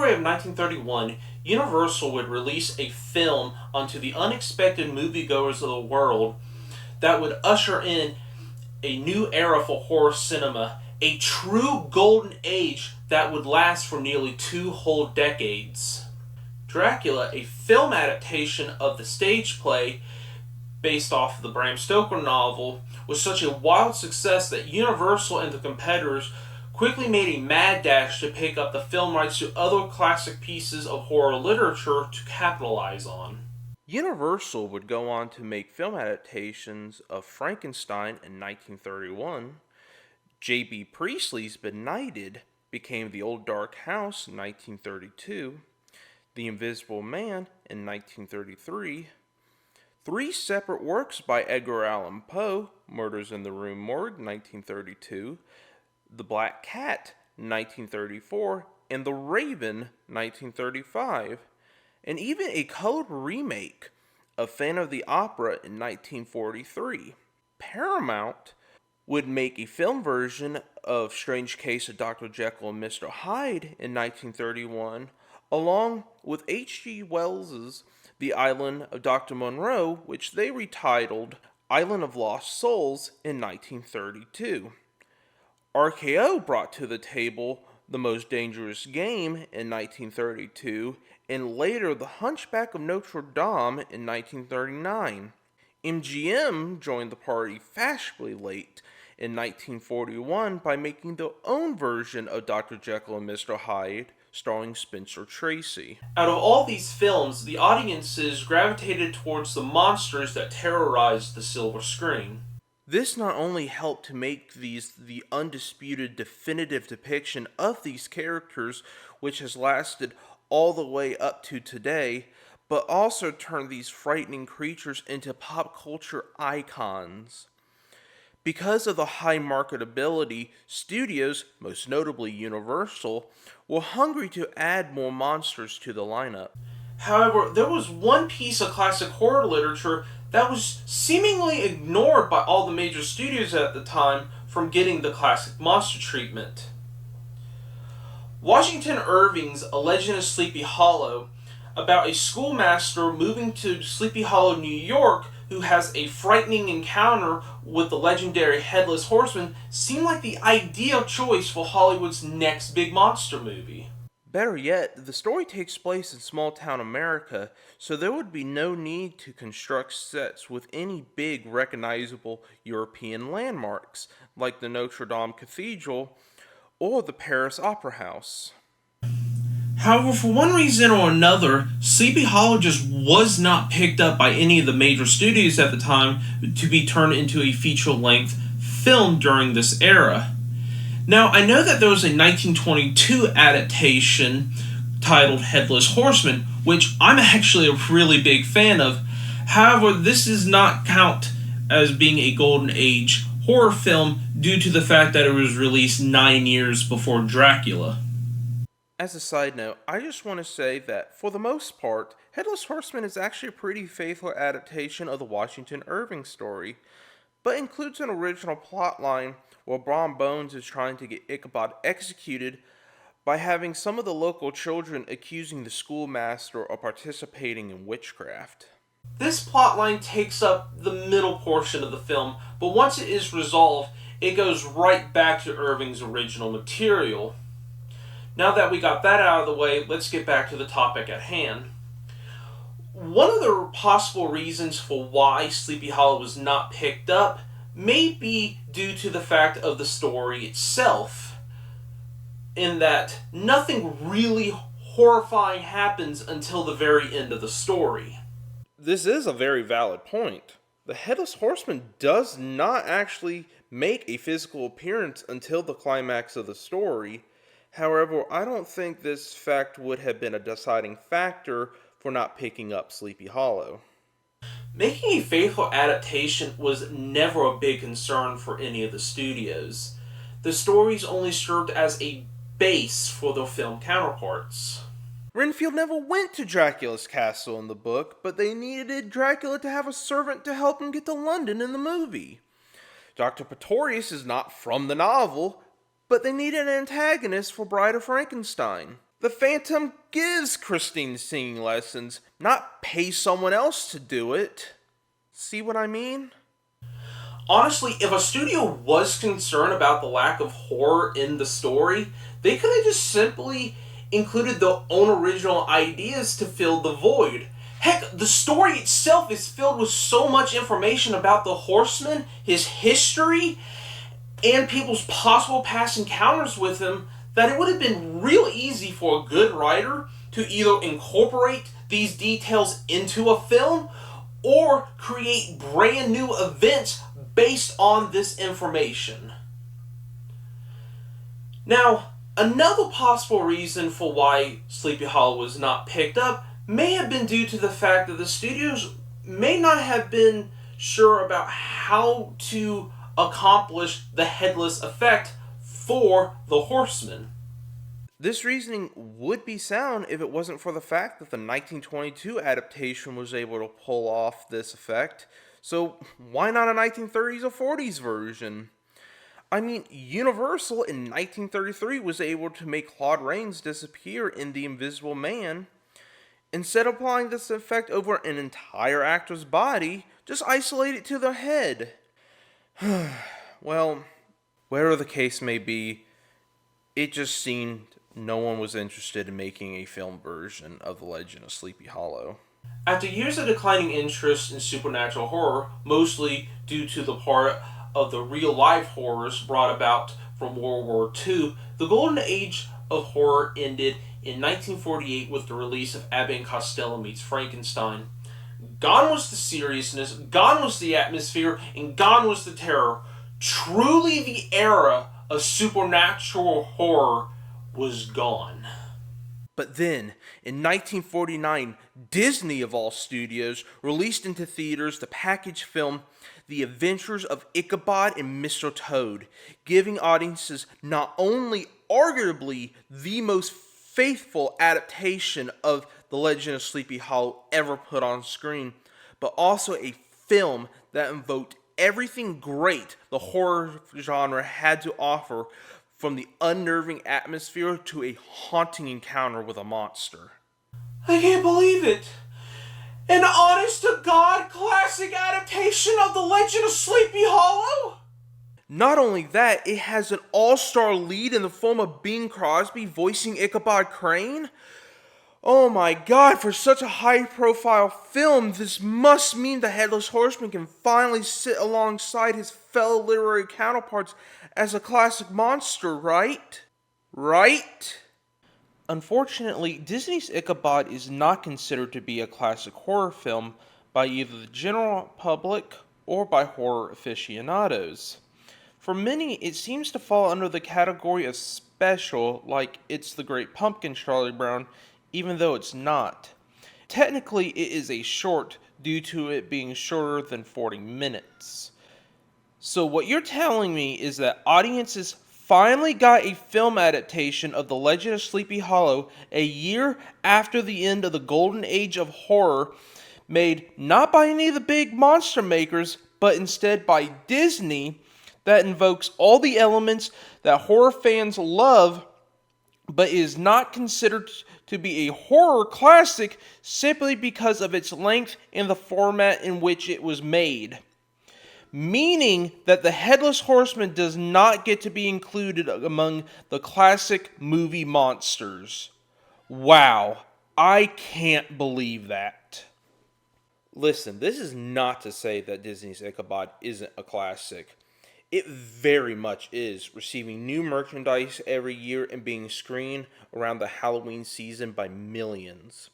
February of 1931, Universal would release a film onto the unexpected moviegoers of the world that would usher in a new era for horror cinema, a true golden age that would last for nearly 2 whole decades. Dracula, a film adaptation of the stage play based off of the Bram Stoker novel, was such a wild success that Universal and the competitors quickly made a mad dash to pick up the film rights to other classic pieces of horror literature to capitalize on. Universal would go on to make film adaptations of Frankenstein in 1931. J.B. Priestley's Benighted became The Old Dark House in 1932. The Invisible Man in 1933. Three separate works by Edgar Allan Poe, Murders in the Rue Morgue, 1932, The Black Cat, 1934, and The Raven, 1935, and even a colored remake of Phantom of the Opera in 1943. Paramount would make a film version of Strange Case of Dr. Jekyll and Mr. Hyde in 1931, along with H.G. Wells's The Island of Dr. Monroe, which they retitled Island of Lost Souls in 1932. RKO brought to the table The Most Dangerous Game in 1932, and later The Hunchback of Notre Dame in 1939. MGM joined the party fashionably late in 1941 by making their own version of Dr. Jekyll and Mr. Hyde, starring Spencer Tracy. Out of all these films, the audiences gravitated towards the monsters that terrorized the silver screen. This not only helped to make these the undisputed definitive depiction of these characters, which has lasted all the way up to today, but also turned these frightening creatures into pop culture icons. Because of the high marketability, studios, most notably Universal, were hungry to add more monsters to the lineup. However, there was one piece of classic horror literature that was seemingly ignored by all the major studios at the time from getting the classic monster treatment. Washington Irving's A Legend of Sleepy Hollow, about a schoolmaster moving to Sleepy Hollow, New York, who has a frightening encounter with the legendary Headless Horseman, seemed like the ideal choice for Hollywood's next big monster movie. Better yet, the story takes place in small-town America, so there would be no need to construct sets with any big recognizable European landmarks, like the Notre Dame Cathedral or the Paris Opera House. However, for one reason or another, Sleepy Hollow just was not picked up by any of the major studios at the time to be turned into a feature-length film during this era. Now, I know that there was a 1922 adaptation titled Headless Horseman, which I'm actually a really big fan of. However, this does not count as being a golden age horror film due to the fact that it was released 9 years before Dracula. As a side note, I just want to say that, for the most part, Headless Horseman is actually a pretty faithful adaptation of the Washington Irving story, but includes an original plotline where Brom Bones is trying to get Ichabod executed by having some of the local children accusing the schoolmaster of participating in witchcraft. This plotline takes up the middle portion of the film, but once it is resolved, it goes right back to Irving's original material. Now that we got that out of the way, let's get back to the topic at hand. One of the possible reasons for why Sleepy Hollow was not picked up may be due to the fact of the story itself, in that nothing really horrifying happens until the very end of the story. This is a very valid point. The Headless Horseman does not actually make a physical appearance until the climax of the story. However, I don't think this fact would have been a deciding factor for not picking up Sleepy Hollow. Making a faithful adaptation was never a big concern for any of the studios. The stories only served as a base for their film counterparts. Renfield never went to Dracula's castle in the book, but they needed Dracula to have a servant to help him get to London in the movie. Dr. Pretorius is not from the novel, but they needed an antagonist for Bride of Frankenstein. The Phantom gives Christine singing lessons, not pay someone else to do it. See what I mean? Honestly, if a studio was concerned about the lack of horror in the story, they could have just simply included their own original ideas to fill the void. Heck, the story itself is filled with so much information about the Horseman, his history, and people's possible past encounters with him that it would have been real easy for a good writer to either incorporate these details into a film or create brand new events based on this information. Now, another possible reason for why Sleepy Hollow was not picked up may have been due to the fact that the studios may not have been sure about how to accomplish the headless effect for the Horseman. This reasoning would be sound if it wasn't for the fact that the 1922 adaptation was able to pull off this effect. So why not a 1930s or 40s version? I mean, Universal in 1933 was able to make Claude Rains disappear in The Invisible Man. Instead of applying this effect over an entire actor's body, just isolate it to their head. Well, whatever the case may be, it just seemed no one was interested in making a film version of The Legend of Sleepy Hollow. After years of declining interest in supernatural horror, mostly due to the part of the real-life horrors brought about from World War II, the golden age of horror ended in 1948 with the release of Abbott and Costello Meets Frankenstein. Gone was the seriousness, gone was the atmosphere, and gone was the terror. Truly the era of supernatural horror was gone. But then, in 1949, Disney, of all studios, released into theaters the package film The Adventures of Ichabod and Mr. Toad, giving audiences not only arguably the most faithful adaptation of The Legend of Sleepy Hollow ever put on screen, but also a film that invoked everything great the horror genre had to offer, from the unnerving atmosphere to a haunting encounter with a monster. I can't believe it! An honest-to-God classic adaptation of The Legend of Sleepy Hollow? Not only that, it has an all-star lead in the form of Bing Crosby voicing Ichabod Crane. Oh my god, for such a high-profile film, this must mean the Headless Horseman can finally sit alongside his fellow literary counterparts as a classic monster, right? Right? Unfortunately, Disney's Ichabod is not considered to be a classic horror film by either the general public or by horror aficionados. For many, it seems to fall under the category of special, like It's the Great Pumpkin, Charlie Brown, even though it's not. Technically, it is a short due to it being shorter than 40 minutes. So what you're telling me is that audiences finally got a film adaptation of The Legend of Sleepy Hollow a year after the end of the golden age of horror, made not by any of the big monster makers, but instead by Disney, that invokes all the elements that horror fans love, but is not considered to be a horror classic simply because of its length and the format in which it was made. Meaning that the Headless Horseman does not get to be included among the classic movie monsters. Wow, I can't believe that. Listen, this is not to say that Disney's Ichabod isn't a classic. It very much is, receiving new merchandise every year and being screened around the Halloween season by millions.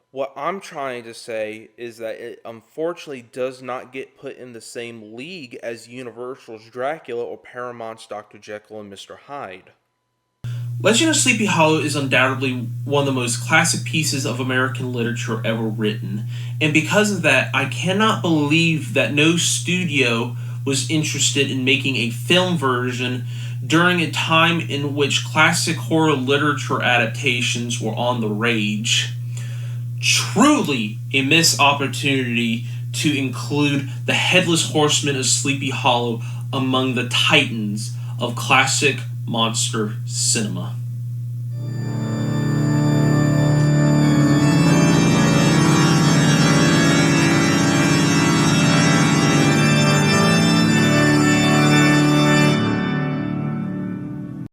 What I'm trying to say is that it unfortunately does not get put in the same league as Universal's Dracula or Paramount's Dr. Jekyll and Mr. Hyde. Legend of Sleepy Hollow is undoubtedly one of the most classic pieces of American literature ever written, and because of that, I cannot believe that no studio was interested in making a film version during a time in which classic horror literature adaptations were on the rage. Truly a missed opportunity to include the Headless Horseman of Sleepy Hollow among the titans of classic monster cinema.